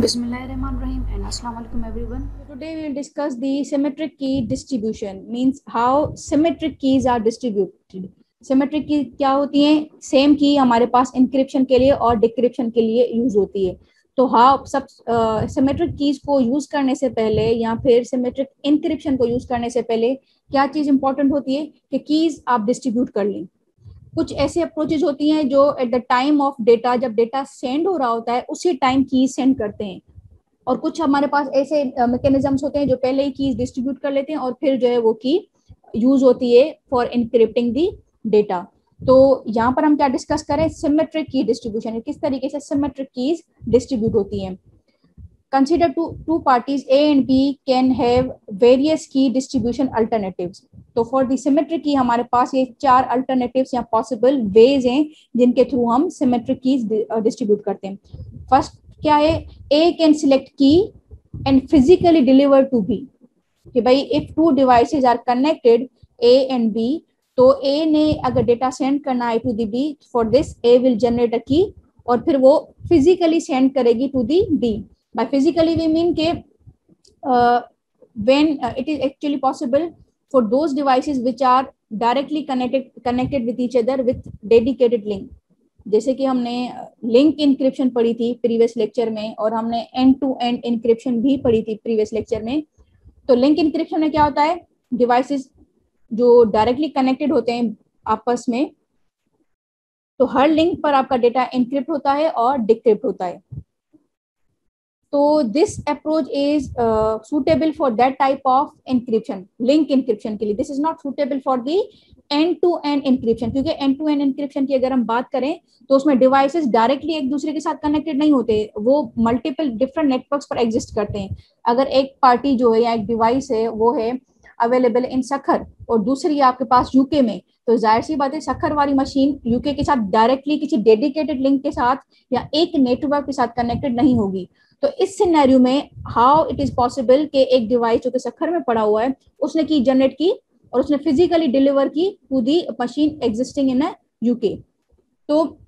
Bismillahirrahmanirrahim and Assalamu alaikum everyone. Today we will discuss the symmetric key distribution, means how symmetric keys are distributed. Symmetric key क्या होती हैं? Same की हमारे पास encryption के लिए और डिक्रिप्शन के लिए यूज होती है. तो हाँ, सब सिमेट्रिक कीज को यूज करने से पहले या फिर सिमेट्रिक इंक्रिप्शन को यूज करने से पहले क्या चीज इंपॉर्टेंट होती है कि कीज आप डिस्ट्रीब्यूट कर लें. कुछ ऐसे अप्रोचेज होती हैं जो at the time of data, जब डेटा सेंड हो रहा होता है उसी टाइम कीज सेंड करते हैं, और कुछ हमारे पास ऐसे मैकेनिज्म्स होते हैं जो पहले ही कीज डिस्ट्रीब्यूट कर लेते हैं और फिर जो है वो की यूज होती है फॉर इनक्रिप्टिंग दी डेटा. तो यहाँ पर हम क्या डिस्कस करें? सिमेट्रिक की डिस्ट्रीब्यूशन, किस तरीके से सिमेट्रिक कीज डिस्ट्रीब्यूट होती हैं. Consider two parties A and B can have various key distribution alternatives. तो फॉर द सिमेट्रिक की हमारे पास ये 4 अल्टरनेटिव्स या पॉसिबल वेज हैं जिनके थ्रू हम सिमेट्रिक कीज डिस्ट्रीब्यूट करते हैं. फर्स्ट क्या है? A can select key and physically deliver to B. कि भाई if two devices are connected A and B, तो ए ने अगर डेटा सेंड करना है to the B, for this A will generate a key और फिर वो फिजिकली सेंड करेगी to the B. By physically we mean के when it is actually possible for those devices which are directly connected with each other with dedicated link. जैसे कि हमने link encryption पढ़ी थी प्रीवियस लेक्चर में, और हमने एंड टू एंड इंक्रिप्शन भी पढ़ी थी प्रीवियस लेक्चर में. तो लिंक इंक्रिप्शन में क्या होता है? डिवाइसेस जो डायरेक्टली कनेक्टेड होते हैं आपस में, तो हर लिंक पर आपका डेटा इंक्रिप्ट होता है और डिक्रिप्ट होता है. तो this approach is suitable for that type of encryption, link encryption के लिए. This is not suitable for the end to end encryption, क्योंकि एंड टू एंड इंक्रिप्शन की अगर हम बात करें तो उसमें डिवाइसेस डायरेक्टली एक दूसरे के साथ कनेक्टेड नहीं होते, वो मल्टीपल डिफरेंट नेटवर्क्स पर एग्जिस्ट करते हैं. अगर एक पार्टी जो है या एक डिवाइस है वो है अवेलेबल इन सखर और दूसरी आपके पास यूके में, तो जाहिर सी बात है सखर वाली मशीन यूके के साथ डायरेक्टली किसी डेडिकेटेड लिंक के साथ या एक नेटवर्क के साथ कनेक्टेड नहीं होगी. तो इस सिनेरियो में हाउ इट इज पॉसिबल कि एक डिवाइस जो कि सखर में पड़ा हुआ है उसने की जनरेट की और उसने फिजिकली डिलीवर की to the machine existing in UK. तो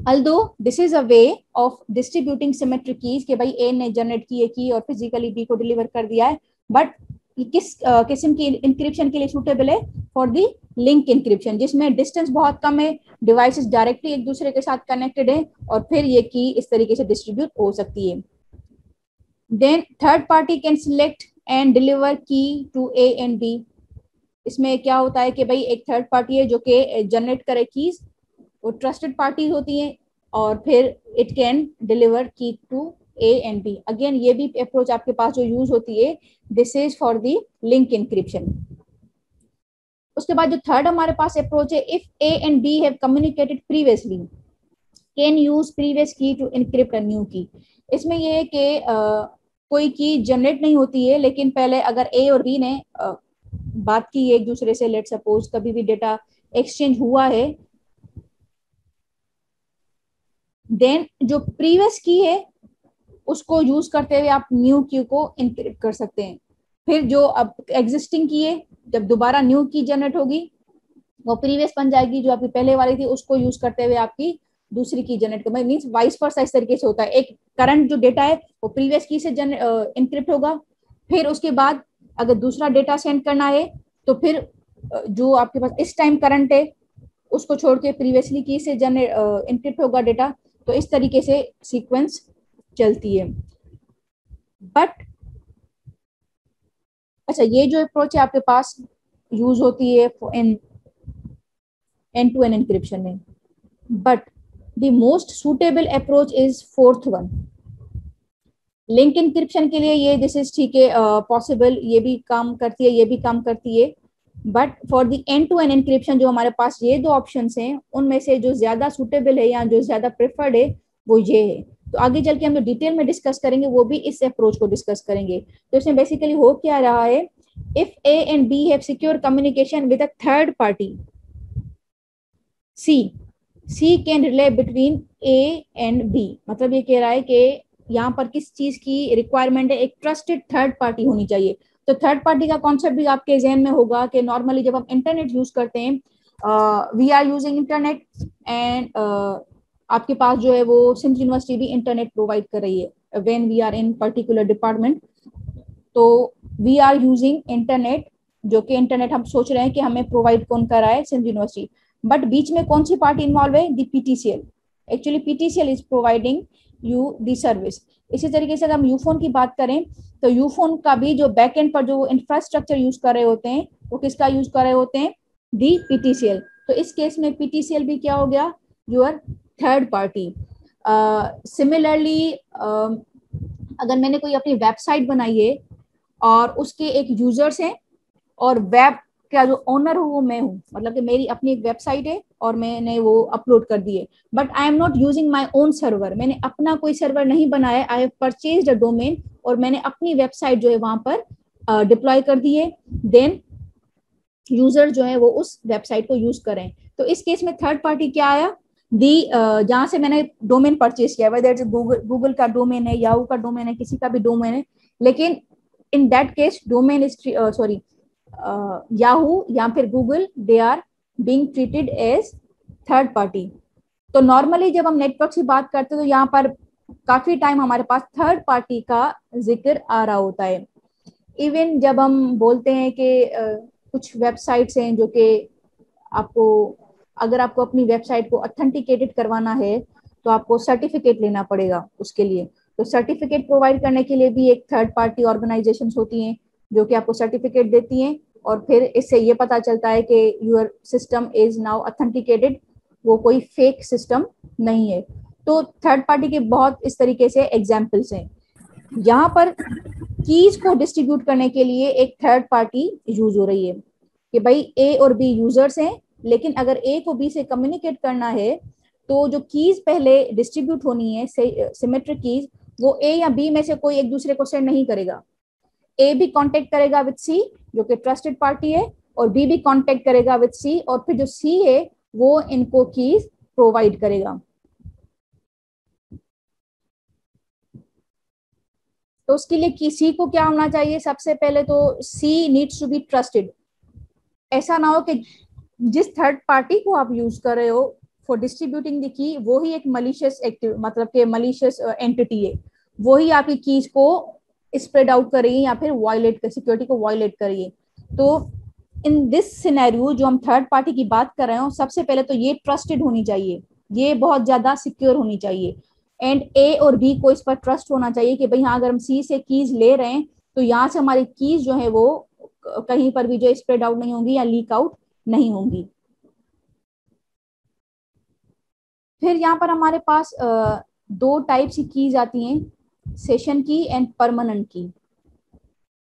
although this is a way of distributing symmetric keys कि भाई ए ने जनरेट की की और फिजिकली बी को डिलीवर कर दिया है, बट किस किस्म की इंक्रिप्शन के लिए सूटेबल है? फॉर दी लिंक इंक्रिप्शन, जिसमें डिस्टेंस बहुत कम है, डिवाइसेस डायरेक्टली एक दूसरे के साथ कनेक्टेड है और फिर ये की इस तरीके से डिस्ट्रीब्यूट हो सकती है. Then third party can select and deliver की टू ए एंड बी. इसमें क्या होता है कि भाई एक थर्ड पार्टी है जो कि जनरेट करे कीज, वो ट्रस्टेड पार्टीज होती हैं और फिर इट कैन डिलीवर की to A and B. Again ये भी अप्रोच आपके पास जो यूज होती है, this is for the link encryption. उसके बाद जो थर्ड हमारे पास अप्रोच है, if A and B have communicated previously can use previous key to encrypt a new key. इसमें ये है कि कोई की जनरेट नहीं होती है, लेकिन पहले अगर ए और बी ने बात की एक दूसरे से, लेट सपोज कभी भी डेटा एक्सचेंज हुआ है, देन जो प्रीवियस की है उसको यूज करते हुए आप न्यू की को इनक्रिप्ट कर सकते हैं. फिर जो अब एग्जिस्टिंग की है, जब दोबारा न्यू की जनरेट होगी वो प्रीवियस बन जाएगी, जो आपकी पहले वाली थी उसको यूज करते हुए आपकी दूसरी की जनरेट कर, मींस वाइस वर्सा इस तरीके से होता है. एक करंट जो डेटा है वो प्रीवियस की से इनक्रिप्ट होगा, फिर उसके बाद अगर दूसरा डेटा सेंड करना है तो फिर जो आपके पास इस टाइम करंट है उसको छोड़ के प्रीवियसली की से इनक्रिप्ट होगा डेटा. तो इस तरीके से सीक्वेंस चलती है. बट अच्छा, ये जो अप्रोच है आपके पास यूज होती है इन एंड टू एंड इंक्रिप्शन में, but the most suitable approach is fourth one. Link encryption के लिए ये दिस इज ठीक है पॉसिबल, ये भी काम करती है, ये भी काम करती है, but for the end to end encryption जो हमारे पास ये दो ऑप्शंस हैं उनमें से जो ज्यादा सुटेबल है या जो ज्यादा प्रेफर्ड है वो ये है. तो आगे चल के हम जो डिटेल में डिस्कस करेंगे वो भी इस अप्रोच को डिस्कस करेंगे. तो इसमें बेसिकली हो क्या रहा है, if A and B have secure communication with a third party C can relay between A and B. मतलब ये कह रहा है कि यहाँ पर किस चीज की रिक्वायरमेंट है? एक ट्रस्टेड थर्ड पार्टी होनी चाहिए. तो थर्ड पार्टी का कॉन्सेप्ट भी आपके जहन में होगा कि नॉर्मली जब हम इंटरनेट यूज करते हैं, we are using internet and आपके पास जो है वो सिंध यूनिवर्सिटी भी इंटरनेट प्रोवाइड कर रही है. when we are in particular department. तो वी आर यूजिंग इंटरनेट, जो कि इंटरनेट हम सोच रहे हैं कि हमें प्रोवाइड कौन कर रहा है, सिंध यूनिवर्सिटी, बट बीच में कौन सी पार्टी इन्वॉल्व है, the PTCL. Actually PTCL is providing you the service. इसी तरीके से अगर हम यूफोन की बात करें तो यूफोन का भी जो बैक एंड पर जो इंफ्रास्ट्रक्चर यूज कर रहे होते हैं वो किसका यूज कर रहे होते हैं, दी पीटीसीएल. तो इस केस में पीटीसीएल भी क्या हो गया, यूर थर्ड पार्टी. सिमिलरली अगर मैंने कोई अपनी वेबसाइट बनाई है और उसके एक यूजर्स हैं और वेब का जो ओनर हूँ वो मैं हूँ, मतलब कि मेरी अपनी एक वेबसाइट है और मैंने वो अपलोड कर दी है, but I am not using my own server, मैंने अपना कोई सर्वर नहीं बनाया, I have purchased a domain और मैंने अपनी वेबसाइट जो है वहां पर डिप्लॉय कर दी है, देन यूजर जो है वो उस वेबसाइट को यूज करें. तो इस केस में थर्ड पार्टी क्या आया, दी जहां से मैंने डोमेन परचेज किया, वेदर गूगल का डोमेन है, याहू का डोमेन है, किसी का भी डोमेन है, लेकिन in that case domain is sorry Yahoo या फिर Google, they are being treated as third party. तो नॉर्मली जब हम नेटवर्क की बात करते हैं तो यहाँ पर काफी टाइम हमारे पास थर्ड पार्टी का जिक्र आ रहा होता है. इवन जब हम बोलते हैं कि कुछ वेबसाइट्स हैं जो कि आपको, अगर आपको अपनी वेबसाइट को ऑथेंटिकेटेड करवाना है तो आपको सर्टिफिकेट लेना पड़ेगा उसके लिए. तो सर्टिफिकेट प्रोवाइड करने के लिए भी एक थर्ड पार्टी ऑर्गेनाइजेशंस होती हैं जो कि आपको सर्टिफिकेट देती हैं और फिर इससे ये पता चलता है कि your system is now authenticated, वो कोई फेक सिस्टम नहीं है. तो थर्ड पार्टी के बहुत इस तरीके से एग्जाम्पल्स हैं. यहाँ पर कीज को डिस्ट्रीब्यूट करने के लिए एक थर्ड पार्टी यूज हो रही है कि भाई ए और बी यूजर्स हैं, लेकिन अगर ए को बी से कम्युनिकेट करना है तो जो कीज पहले डिस्ट्रीब्यूट होनी है, सिमेट्रिक कीज, वो ए या बी में से कोई एक दूसरे को सेंड नहीं करेगा. ए भी कांटेक्ट करेगा विद सी जो कि ट्रस्टेड पार्टी है और बी भी कांटेक्ट करेगा विद सी और फिर जो सी है वो इनको कीज प्रोवाइड करेगा. तो उसके लिए की सी को क्या होना चाहिए, सबसे पहले तो सी नीड्स टू बी ट्रस्टेड. ऐसा ना हो कि जिस थर्ड पार्टी को आप यूज कर रहे हो फॉर डिस्ट्रीब्यूटिंग द की वो ही एक मलिशियस एक्टिव, मतलब कि मलिशियस एंटिटी है, वो ही आपकी कीज को स्प्रेड आउट करेगी या फिर वायलेट कर, सिक्योरिटी को वायलेट करिए. तो इन दिस सिनेरियो जो हम थर्ड पार्टी की बात कर रहे हो, सबसे पहले तो ये ट्रस्टेड होनी चाहिए, ये बहुत ज्यादा सिक्योर होनी चाहिए एंड ए और बी को इस पर ट्रस्ट होना चाहिए कि भाई हाँ अगर हम सी से कीज ले रहे हैं तो यहाँ से हमारी कीज जो है वो कहीं पर भी जो स्प्रेड आउट नहीं होंगी या लीक आउट नहीं होंगी. फिर यहाँ पर हमारे पास दो टाइप की कीज आती हैं, सेशन की एंड परमानेंट की.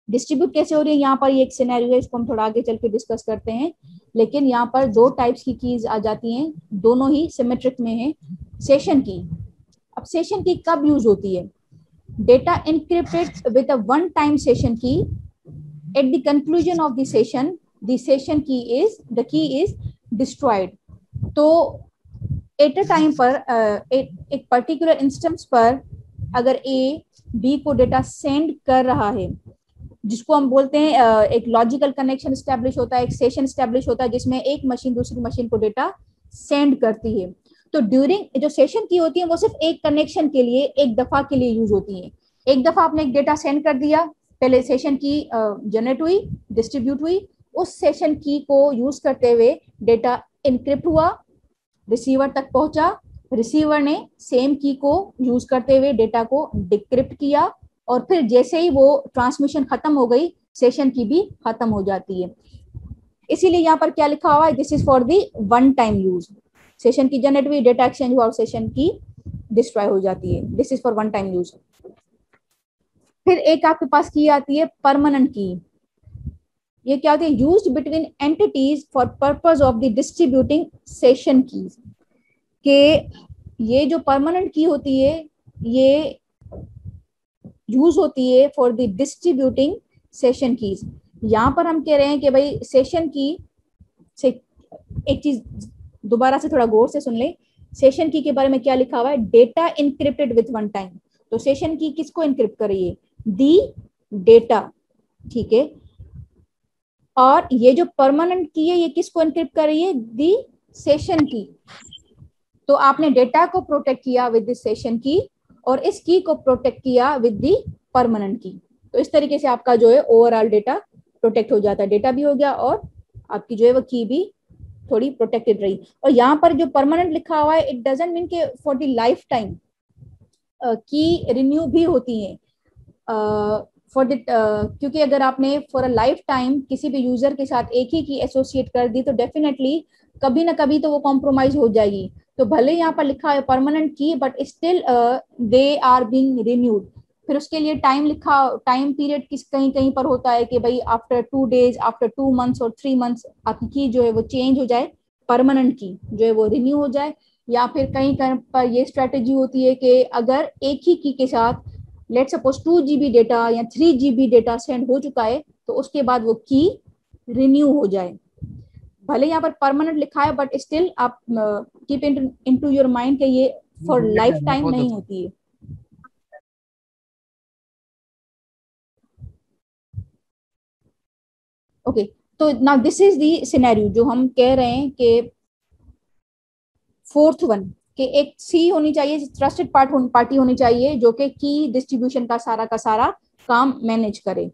डिस्ट्रीब्यूट कैसे हो रही है यहाँ पर ये एक सिनेरियो है, इसको हम थोड़ा आगे चल के डिस्कस करते हैं, लेकिन यहाँ पर दो टाइप्स की कीज आ जाती हैं, दोनों ही सिमेट्रिक में है. सेशन की, अब सेशन की कब यूज होती है, data encrypted with a one time session key, at the conclusion of the session key is destroyed. तो एट अ टाइम पर एक पर्टिकुलर इंस्टेंस पर अगर ए बी को डेटा सेंड कर रहा है, जिसको हम बोलते हैं एक लॉजिकल कनेक्शन स्टैब्लिश होता है, एक सेशन स्टैब्लिश होता है जिसमें एक मशीन दूसरी मशीन को डेटा सेंड करती है. तो ड्यूरिंग जो सेशन की होती है वो सिर्फ एक कनेक्शन के लिए, एक दफा के लिए यूज होती है. एक दफा आपने एक डेटा सेंड कर दिया, पहले सेशन की जनरेट हुई, डिस्ट्रीब्यूट हुई, उस सेशन की को यूज करते हुए डेटा इनक्रिप्ट हुआ, रिसीवर तक पहुंचा, रिसीवर ने सेम की को यूज करते हुए डेटा को डिक्रिप्ट किया और फिर जैसे ही वो ट्रांसमिशन खत्म हो गई सेशन की भी खत्म हो जाती है. इसीलिए यहाँ पर क्या लिखा हुआ है, this is for the one time use. Session की जनरेट हुई, डेटा एक्सचेंज हुआ और सेशन की डिस्ट्रॉय हो जाती है, this is for one time use. फिर एक आपके पास की आती है परमानेंट की. ये क्या होती है, used between entities for purpose of the distributing session keys. के ये जो परमानेंट की होती है ये यूज होती है for the distributing session keys. यहाँ पर हम कह रहे हैं कि भाई सेशन की से एक चीज दोबारा से थोड़ा गौर से सुन ले, सेशन की के बारे में क्या लिखा हुआ है, data encrypted with one time. तो सेशन की किसको इनक्रिप्ट कर रही है, दी डेटा, ठीक है. और ये जो परमानेंट की है ये किसको इनक्रिप्ट कर रही है, दी सेशन की. तो आपने डेटा को प्रोटेक्ट किया विद दिस सेशन की और इस की को प्रोटेक्ट किया विद दी परमानेंट की। तो इस तरीके से आपका जो है ओवरऑल डेटा प्रोटेक्ट हो जाता है, डेटा भी हो गया और आपकी जो है वो की भी थोड़ी प्रोटेक्टेड रही। और यहाँ पर जो परमानेंट लिखा हुआ है, इट डजंट मीन कि फॉर द लाइफ टाइम की रिन्यू भी होती है फॉर द क्योंकि अगर आपने फॉर अ लाइफ टाइम किसी भी यूजर के साथ एक ही की एसोसिएट कर दी तो डेफिनेटली कभी ना कभी तो वो कॉम्प्रोमाइज हो जाएगी। तो भले यहाँ पर लिखा है permanent key, but still they are being renewed. फिर उसके लिए टाइम लिखा, टाइम पीरियड किस कहीं कहीं पर होता है कि भाई आफ्टर 2 days, आफ्टर 2 months और 3 months आपकी की जो है वो चेंज हो जाए, परमानेंट की जो है वो रिन्यू हो जाए। या फिर कहीं कहीं पर ये स्ट्रेटेजी होती है कि अगर एक ही की के साथ लेट सपोज 2 GB डेटा या 3 GB डेटा सेंड हो चुका है तो उसके बाद वो की रिन्यू हो जाए। भले यहाँ पर परमानेंट लिखा है बट स्टिल आप कीप इनटू योर माइंड कि ये फॉर लाइफ टाइम नहीं होती है। ओके, तो now this is the scenario जो हम कह रहे हैं कि फोर्थ वन कि एक सी होनी चाहिए, ट्रस्टेड पार्टी होनी चाहिए जो कि की डिस्ट्रीब्यूशन का सारा काम मैनेज करे।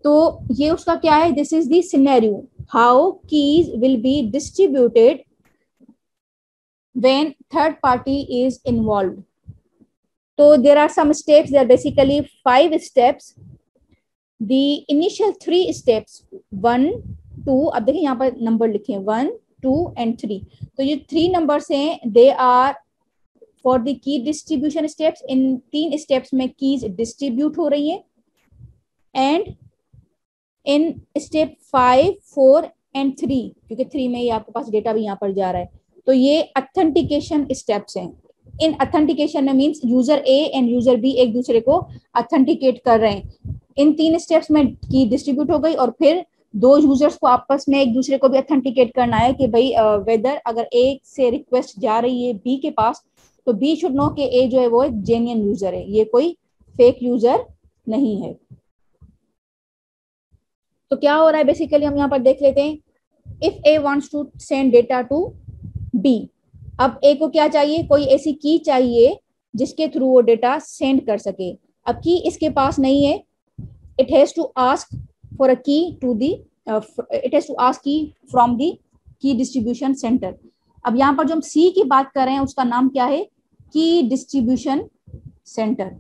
तो ये उसका क्या है, this is the scenario how keys will be distributed when third party is involved. So there are some steps, there are basically 5 steps. The initial 3 steps 1 2, अब देखिए यहाँ पर नंबर लिखे 1 2 and 3। तो ये 3 नंबर्स हैं, they are for the key distribution steps. इन 3 steps में कीज डिस्ट्रीब्यूट हो रही है। एंड इन स्टेप 5 4 and 3, क्योंकि 3 में ही आपके पास डेटा भी यहाँ पर जा रहा है, तो ये अथेंटिकेशन स्टेप्स हैं। इन अथेंटिकेशन में means user A and user B एक दूसरे को अथेंटिकेट कर रहे हैं। इन 3 स्टेप्स में की डिस्ट्रीब्यूट हो गई और फिर दो यूजर्स को आपस में एक दूसरे को भी अथेंटिकेट करना है कि भाई वेदर अगर ए से रिक्वेस्ट जा रही है बी के पास तो बी शुड नो कि ए जो है वो एक जेन्युइन यूजर है, ये कोई फेक यूजर नहीं है। तो क्या हो रहा है बेसिकली हम यहाँ पर देख लेते हैं। If A wants to send data to B, अब ए को क्या चाहिए, कोई ऐसी की चाहिए जिसके थ्रू वो डेटा सेंड कर सके। अब की इसके पास नहीं है, it has to ask for a key to the it has to ask key from the key distribution centre. अब यहाँ पर जो हम सी की बात कर रहे हैं उसका नाम क्या है, की डिस्ट्रीब्यूशन सेंटर।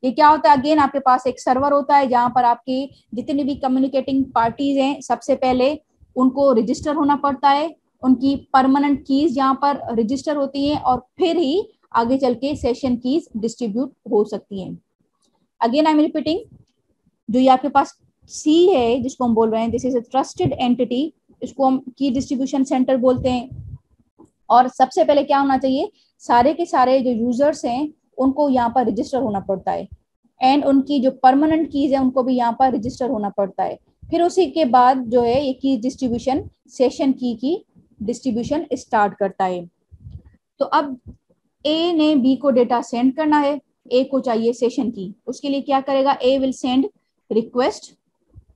ये क्या होता है, अगेन आपके पास एक सर्वर होता है जहां पर आपकी जितनी भी कम्युनिकेटिंग पार्टीज हैं सबसे पहले उनको रजिस्टर होना पड़ता है, उनकी परमानेंट कीज यहाँ पर रजिस्टर होती हैं और फिर ही आगे चल के सेशन कीज डिस्ट्रीब्यूट हो सकती हैं। अगेन आई एम रिपीटिंग, जो ये आपके पास सी है जिसको हम बोल रहे हैं this is a trusted entity, इसको हम की डिस्ट्रीब्यूशन सेंटर बोलते हैं। और सबसे पहले क्या होना चाहिए, सारे के सारे जो यूजर्स हैं उनको यहाँ पर रजिस्टर होना पड़ता है एंड उनकी जो परमानेंट कीज है उनको भी यहाँ पर रजिस्टर होना पड़ता है। फिर उसी के बाद जो है ये की डिस्ट्रीब्यूशन सेशन की डिस्ट्रीब्यूशन स्टार्ट करता है। तो अब ए ने बी को डेटा सेंड करना है, ए को चाहिए सेशन की, उसके लिए क्या करेगा, A will send request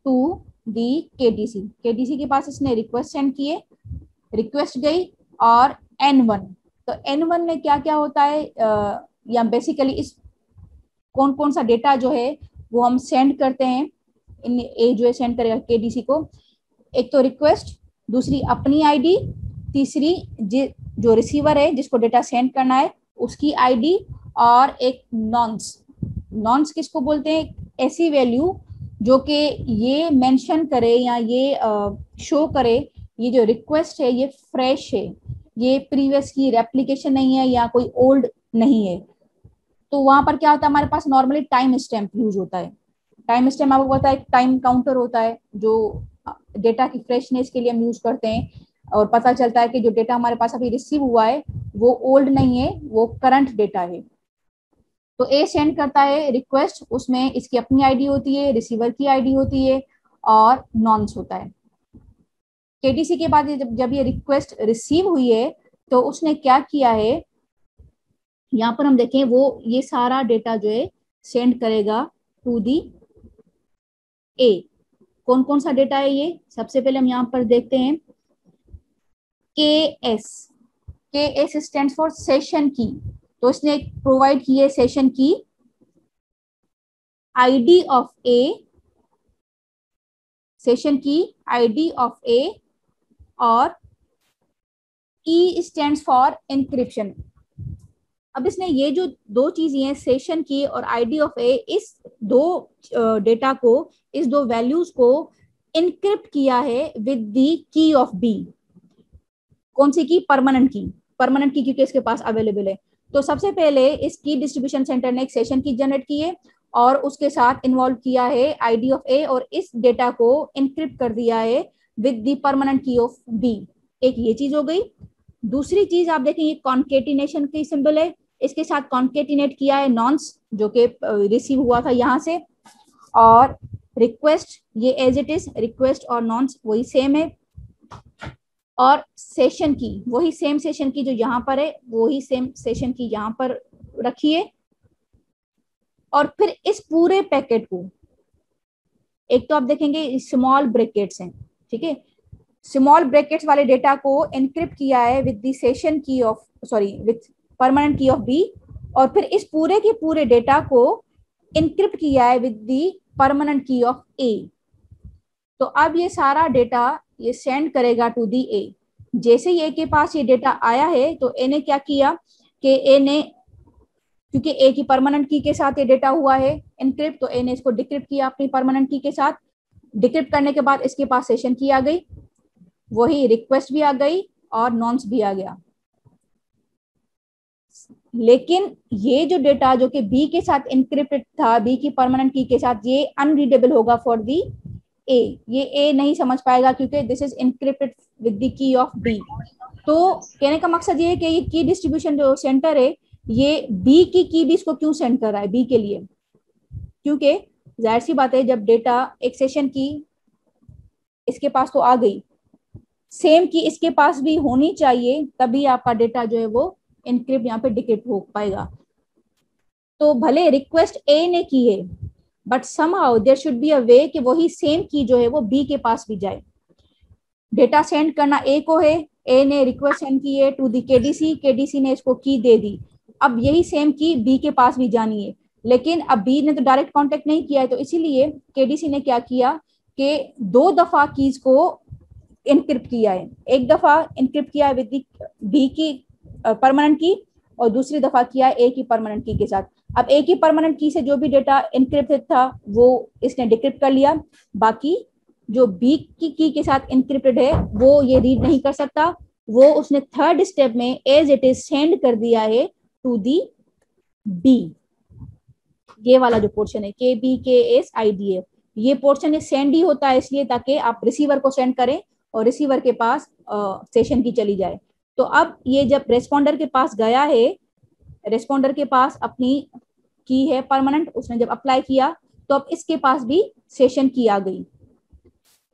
to the KTC के पास इसने रिक्वेस्ट सेंड किए, रिक्वेस्ट गई और N1, तो N1 में क्या क्या होता है या बेसिकली इस कौन कौन सा डेटा जो है वो हम सेंड करते हैं, इन ए जो है सेंड करेगा केडीसी को, एक तो रिक्वेस्ट, दूसरी अपनी आईडी, तीसरी जो रिसीवर है जिसको डेटा सेंड करना है उसकी आईडी, और एक नॉन्स किसको बोलते हैं, ऐसी वैल्यू जो कि ये मेंशन करे या ये शो करे ये जो रिक्वेस्ट है ये फ्रेश है, ये प्रीवियस की रेप्लिकेशन नहीं है या कोई ओल्ड नहीं है। तो वहां पर क्या होता है, हमारे पास नॉर्मली टाइम स्टैम्प यूज होता है। टाइम स्टैम्प आपको पता है एक टाइम काउंटर होता है जो डेटा की फ्रेशनेस के लिए हम यूज करते हैं और पता चलता है कि जो डेटा हमारे पास अभी रिसीव हुआ है वो ओल्ड नहीं है, वो करंट डेटा है। तो ए सेंड करता है रिक्वेस्ट, उसमें इसकी अपनी आईडी होती है, रिसीवर की आईडी होती है और नॉन्स होता है। केटीसी के बाद जब ये रिक्वेस्ट रिसीव हुई है तो उसने क्या किया है, यहाँ पर हम देखें वो ये सारा डेटा जो है सेंड करेगा टू दी ए। कौन कौन सा डेटा है ये, सबसे पहले हम यहाँ पर देखते हैं के एस स्टैंड फॉर सेशन की। तो इसने प्रोवाइड की है सेशन की आईडी ऑफ ए, सेशन की आईडी ऑफ ए, और ई स्टैंड्स फॉर एनक्रिप्शन। अब इसने ये जो दो चीजें हैं, सेशन की और आईडी ऑफ ए, इस दो डेटा को, इस दो वैल्यूज को इनक्रिप्ट किया है with the key of B. कौन सी की? परमानेंट की। परमानेंट की क्योंकि इसके पास अवेलेबल है। तो सबसे पहले इस की डिस्ट्रीब्यूशन सेंटर ने एक सेशन की जनरेट की है और उसके साथ इन्वॉल्व किया है आईडी ऑफ ए, और इस डेटा को इनक्रिप्ट कर दिया है विद द परमानेंट की ऑफ बी। एक ये चीज हो गई। दूसरी चीज आप देखेंगे कॉन्केटिनेशन की सिंबल है, इसके साथ कॉन्केटिनेट किया है नॉन्स जो कि रिसीव हुआ था यहाँ से, और रिक्वेस्ट ये एज इट इज, रिक्वेस्ट और नॉन्स वही सेम है, और सेशन की वही सेम सेशन की जो यहाँ पर है, वही सेम सेशन की यहाँ पर रखिए। और फिर इस पूरे पैकेट को, एक तो आप देखेंगे स्मॉल ब्रैकेट्स हैं, ठीक है, स्मॉल ब्रैकेट्स वाले डेटा को एनक्रिप्ट किया है विद द सेशन की ऑफ, सॉरी विद परमानेंट की ऑफ बी, और फिर इस पूरे के पूरे डेटा को एनक्रिप्ट किया है विद द परमानेंट की ऑफ ए। तो अब ये सारा डेटा ये सेंड करेगा टू दी ए। जैसे ही ए के पास ये डेटा आया है तो ए ने क्या किया कि ए ने, क्योंकि ए की परमानेंट की के साथ ये डेटा हुआ है एनक्रिप्ट, तो ए ने इसको डिक्रिप्ट किया अपनी परमानेंट की के साथ। डिक्रिप्ट करने के बाद इसके पास सेशन की आ गई, वही रिक्वेस्ट भी आ गई और नॉन्स भी आ गया। लेकिन ये जो डेटा जो कि बी के साथ एनक्रिप्टेड था, बी की परमानेंट की के साथ, ये अनरीडेबल होगा फॉर दी ए। ये ए नहीं समझ पाएगा क्योंकि this is encrypted with the key of B. तो कहने का मकसद ये है कि ये की डिस्ट्रीब्यूशन जो सेंटर है, ये बी की भी इसको क्यों सेंड कर रहा है बी के लिए? क्योंकि जाहिर सी बात है, जब डेटा एक सेशन की इसके पास तो आ गई, सेम की इसके पास भी होनी चाहिए, तभी आपका डेटा जो है वो एनक्रिप्ट यहाँ पे डिक्रिप्ट हो पाएगा। तो भले रिक्वेस्ट ए ने की है, but somehow there should be a way कि वही सेम की जो है वो बी के पास भी जाए। डेटा सेंड करना ए को है, ए ने रिक्वेस्ट सेंड की है टू दी केडीसी, केडीसी ने इसको की दे दी। अब यही सेम की बी के पास भी जानी है, लेकिन अब बी ने तो डायरेक्ट कांटेक्ट नहीं किया है, तो इसीलिए केडीसी ने क्या किया कि 2 दफा कीज को इनक्रिप्ट किया है। एक दफा इनक्रिप्ट किया है विद बी की परमानेंट की, और दूसरी दफा किया है ए की परमानेंट की के साथ। अब ए की परमानेंट की से जो भी डेटा इनक्रिप्टेड था वो इसने डिक्रिप्ट कर लिया, बाकी जो बी की के साथ इनक्रिप्टेड है वो ये रीड नहीं कर सकता, वो उसने थर्ड स्टेप में एज इट इज सेंड कर दिया है टू दी बी। ये वाला जो पोर्शन है के बी के एस आई डी एफ, ये पोर्शन सेंड ही होता है इसलिए ताकि आप रिसीवर को सेंड करें और रिसीवर के पास सेशन की चली जाए। तो अब ये जब रेस्पॉन्डर के पास गया है, रेस्पॉन्डर के पास अपनी की है परमानेंट, उसने जब अप्लाई किया तो अब इसके पास भी सेशन की आ गई।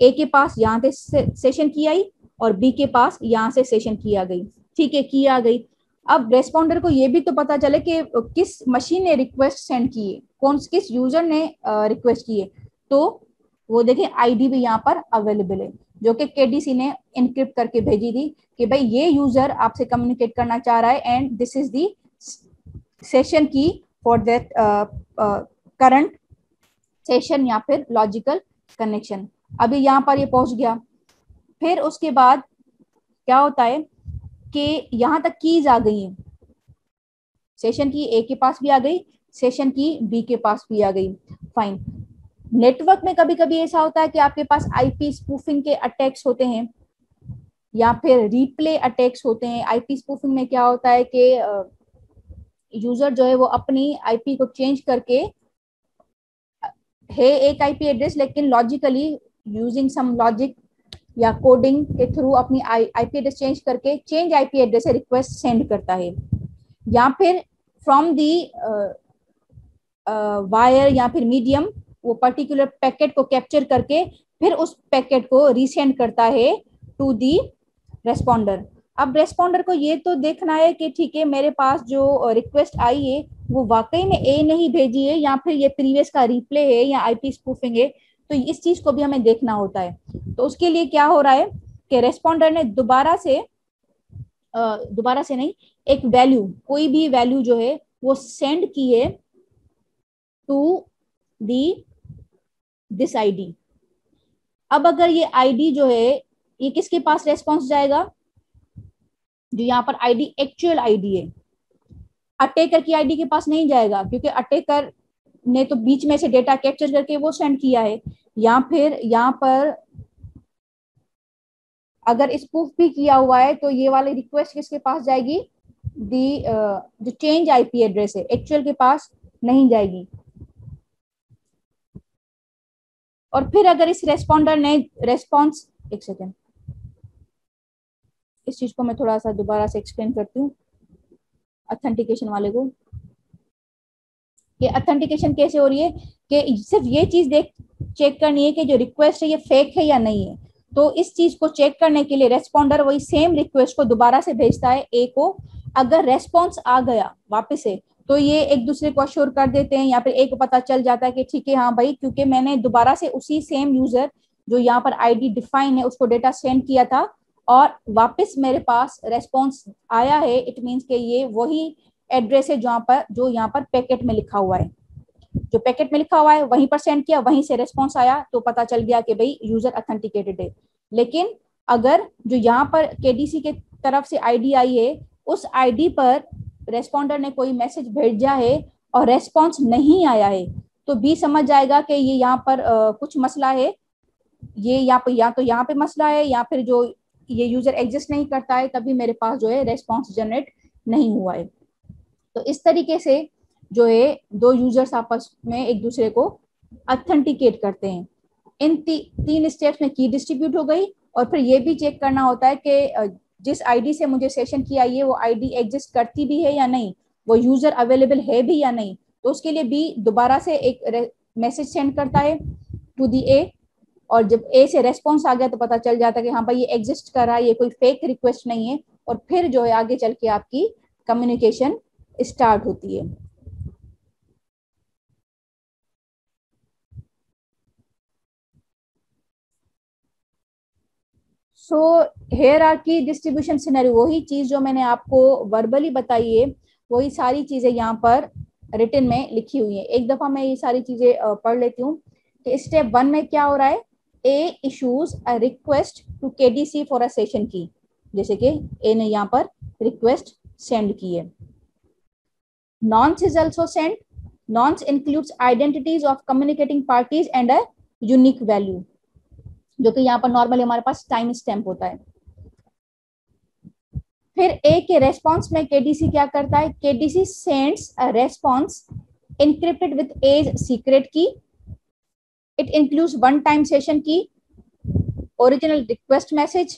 ए के पास यहाँ से सेशन की आई और बी के पास यहाँ से सेशन की आ गई, ठीक है, की आ गई। अब रेस्पॉन्डर को ये भी तो पता चले कि किस मशीन ने रिक्वेस्ट सेंड की है, किस यूजर ने रिक्वेस्ट की है, तो वो देखें आईडी भी यहाँ पर अवेलेबल है जो कि केडीसी ने इनक्रिप्ट करके भेजी थी कि भाई ये यूजर आपसे कम्युनिकेट करना चाह रहा है and this is the session की फॉर दैट करंट सेशन या फिर लॉजिकल कनेक्शन। अभी यहाँ पर ये पहुंच गया। फिर उसके बाद क्या होता है कि यहाँ तक कीज आ गई हैं, सेशन की ए के पास भी आ गई, सेशन की बी के पास भी आ गई, फाइन। नेटवर्क में कभी कभी ऐसा होता है कि आपके पास आईपी स्पूफिंग के अटैक्स होते हैं या फिर रीप्ले अटैक्स होते हैं। आईपी स्पूफिंग में क्या होता है कि यूजर जो है वो अपनी आईपी को चेंज करके है एक आईपी एड्रेस, लेकिन लॉजिकली यूजिंग सम लॉजिक या कोडिंग के थ्रू अपनी आईपी एड्रेस चेंज करके चेंज आईपी एड्रेस से रिक्वेस्ट सेंड करता है, या फिर फ्रॉम दी वायर या फिर मीडियम वो पर्टिकुलर पैकेट को कैप्चर करके फिर उस पैकेट को रीसेंड करता है टू दी रेस्पॉन्डर। अब रेस्पॉन्डर को ये तो देखना है कि ठीक है मेरे पास जो रिक्वेस्ट आई है वो वाकई में ए ने ही भेजी है या फिर ये प्रीवियस का रिप्ले है या आईपी स्पूफिंग है, तो इस चीज को भी हमें देखना होता है। तो उसके लिए क्या हो रहा है कि रेस्पॉन्डर ने दोबारा से नहीं, एक वैल्यू, कोई भी वैल्यू जो है वो सेंड की है टू दी दिस आईडी। अब अगर ये आईडी जो है ये किसके पास रेस्पॉन्स जाएगा, जो यहाँ पर आईडी एक्चुअल आईडी है, अटैकर की आईडी के पास नहीं जाएगा, क्योंकि अटैकर ने तो बीच में से डेटा कैप्चर करके वो सेंड किया है। या फिर यहाँ पर अगर स्पूफ भी किया हुआ है तो ये वाली रिक्वेस्ट किसके पास जाएगी, दी जो चेंज आईपी एड्रेस है एक्चुअल के पास नहीं जाएगी। और फिर अगर इस रेस्पॉन्डर ने रेस्पॉन्स, एक सेकेंड, इस चीज को मैं थोड़ा सा दोबारा से एक्सप्लेन करती हूँ ऑथेंटिकेशन वाले को। ये ऑथेंटिकेशन कैसे हो रही है कि सिर्फ ये चीज चेक करनी है कि जो रिक्वेस्ट है ये फेक है या नहीं है। तो इस चीज को चेक करने के लिए रेस्पॉन्डर वही सेम रिक्वेस्ट को दोबारा से भेजता है ए को। अगर रेस्पॉन्स आ गया वापस से तो ये एक दूसरे को अश्योर कर देते हैं, या फिर ए को पता चल जाता है कि ठीक है हाँ भाई, क्योंकि मैंने दोबारा से उसी सेम यूजर जो यहाँ पर आईडी डिफाइन है उसको डेटा सेंड किया था और वापस मेरे पास रेस्पॉन्स आया है, इट मीन्स के ये वही एड्रेस है जो यहाँ पर पैकेट में लिखा हुआ है, जो पैकेट में लिखा हुआ है वहीं पर सेंड किया, वहीं से रेस्पॉन्स आया, तो पता चल गया कि भाई यूजर ऑथेंटिकेटेड है। लेकिन अगर जो यहाँ पर केडीसी के तरफ से आईडी आई है उस आईडी पर रेस्पॉन्डर ने कोई मैसेज भेजा है और रेस्पॉन्स नहीं आया है, तो बी समझ जाएगा कि ये यहाँ पर कुछ मसला है, ये यहाँ पर या तो यहाँ पे मसला है या फिर जो ये यूजर एग्जिस्ट नहीं करता है, तभी मेरे पास जो है रेस्पॉन्स जनरेट नहीं हुआ है। तो इस तरीके से जो है दो यूजर्स आपस में एक दूसरे को ऑथेंटिकेट करते हैं। इन तीन स्टेप्स में की डिस्ट्रीब्यूट हो गई, और फिर ये भी चेक करना होता है कि जिस आईडी से मुझे सेशन की आई है वो आईडी एग्जिस्ट करती भी है या नहीं, वो यूजर अवेलेबल है भी या नहीं। तो उसके लिए बी दोबारा से एक मैसेज सेंड करता है टू दी ए, और जब ए से रेस्पॉन्स आ गया तो पता चल जाता है कि हाँ भाई ये एग्जिस्ट कर रहा है, ये कोई फेक रिक्वेस्ट नहीं है, और फिर जो है आगे चल के आपकी कम्युनिकेशन स्टार्ट होती है। सो हायरार्की डिस्ट्रीब्यूशन सिनेरियो, वही चीज जो मैंने आपको वर्बली बताई है वही सारी चीजें यहाँ पर रिटन में लिखी हुई है। एक दफा मैं ये सारी चीजें पढ़ लेती हूँ कि स्टेप 1 में क्या हो रहा है, A issues a request to KDC for a session key, जैसे कि ए ने यहाँ पर रिक्वेस्ट सेंड की है। Nonce is also send, nonce includes identities of communicating parties and a unique value, जो कि यहाँ पर नॉर्मली हमारे पास टाइम स्टैम्प होता है। फिर ए के रेस्पॉन्स में केडीसी क्या करता है, KDC sends a response encrypted with A's secret key. It includes one-time session key, original request message,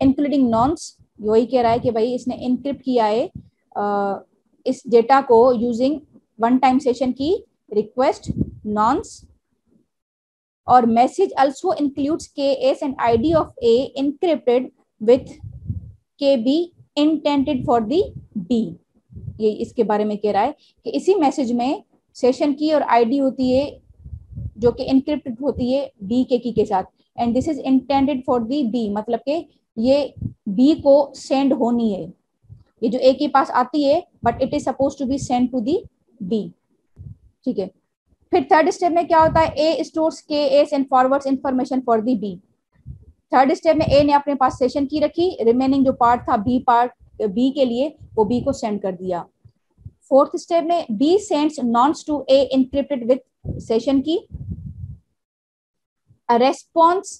including nonce. वही कह रहा है कि भाई इसने encrypt किया है इस डेटा को using one-time session key, request, nonce, और message also includes KS and ID of A encrypted with KB intended for the B. ये इसके बारे में कह रहा है कि इसी मैसेज में सेशन की और आईडी होती है जो कि इनक्रिप्टेड होती है बी के की साथ, and this is intended for the B, मतलब कि ये बी को सेंड होनी है, ये जो ए के पास आती है but it is suppose to be send to the B. ठीक है, फिर थर्ड स्टेप में क्या होता है, A stores K S and forwards information for the B. Third step में ए ने अपने पास सेशन की रखी, रिमेनिंग जो पार्ट था बी पार्ट बी के लिए वो बी को सेंड कर दिया। फोर्थ स्टेप में B sends nonce to A encrypted with session key, a response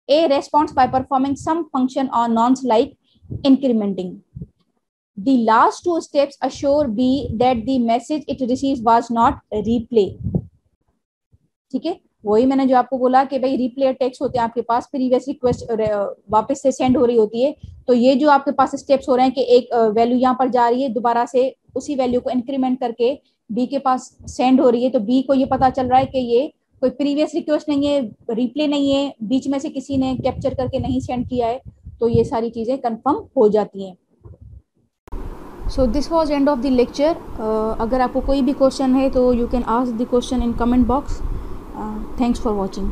a response by performing some function on nonce like incrementing. The last two steps assure B that the message it receives was not replay. ठीक है, वही मैंने जो आपको बोला कि भाई replay text होते हैं आपके पास, प्रीवियस रिक्वेस्ट वापस से सेंड हो रही होती है, तो ये जो आपके पास स्टेप्स हो रहे हैं कि एक वैल्यू यहाँ पर जा रही है, दोबारा से उसी वैल्यू को इंक्रीमेंट करके बी के पास सेंड हो रही है, तो बी को ये पता चल रहा है कि ये कोई प्रीवियस रिक्वेस्ट नहीं है, रिप्ले नहीं है, बीच में से किसी ने कैप्चर करके नहीं सेंड किया है, तो ये सारी चीजें कंफर्म हो जाती हैं। So this was end of the lecture. अगर आपको कोई भी क्वेश्चन है तो you can ask the question in comment box. Thanks for watching.